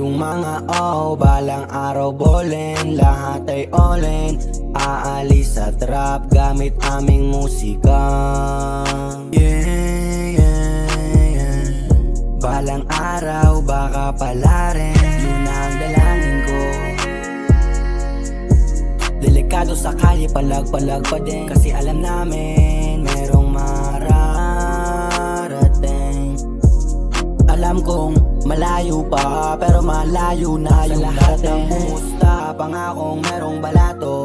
Yung mga balang araw bolen, lahat ay all-in. Aalis sa trap gamit aming musika. Balang araw baka pala rin, yun ang dalangin ko. Delikado sakali palag-palag pa din, kasi alam namin merong mararating. Alam kong malayo pa, pero malayo na yung lahat ng musta. Pangakong merong balato,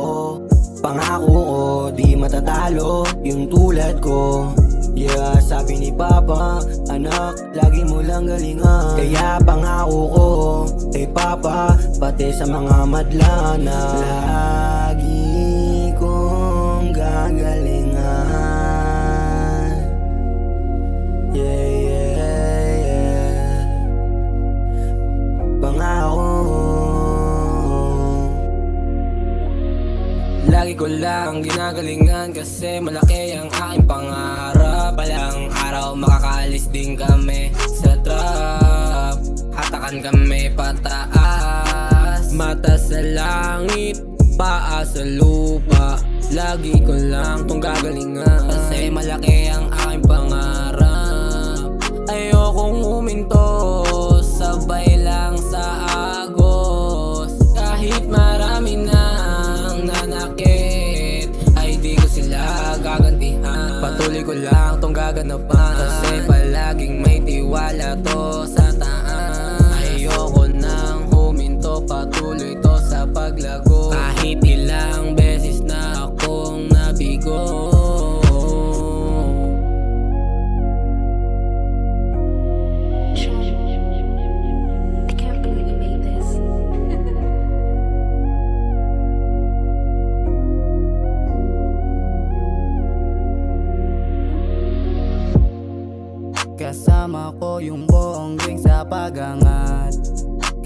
pangako ko di matatalo yung tulad ko. Yeah, sabi ni Papa, anak, lagi mo lang galingan. Kaya pangako ko kay Papa, pati sa mga madla na lagi kong gagalingan. Yeah. Pangako. Lagi ko lang ginagalingan kasi malaki ang aking pangarap. Balang araw makakaalis din kami sa trap. Hatakan kami pataas, mata sa langit, paa sa lupa. Lagi ko lang tong gagalingan kasi malaki ang aking pangarap. Ayokong huminto, sabay lang sa agos. Kahit marami nang nanakit, ay di ko sila gagantihan. Patuloy ko lang tong gaganapan kasi palaging may tiwala to sa taas. Ayoko nang huminto, patuloy to sa paglago. Kahit ilang beses na akong nabigo. I can't believe you made this. Kasama ko yung buong gang sa pagangat,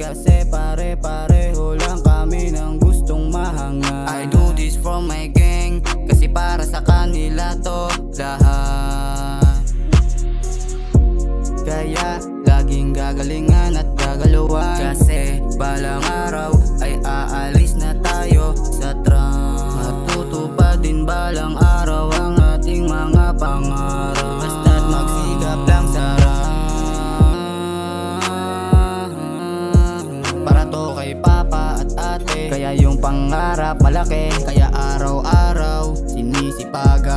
kasi pare-pareho lang kami ng gustong mahangat. I do this for my gang, kasi para sa kanila to lahat. Kaya laging gagalingan at gagaluan, kasi balang araw ay aalis na tayo sa trap. Matutupad din balang araw ang ating mga pangarap, basta't magsikap lang sa rap. Para to kay Papa at Ate, kaya yung pangarap malaki. Kaya araw-araw sinisipagan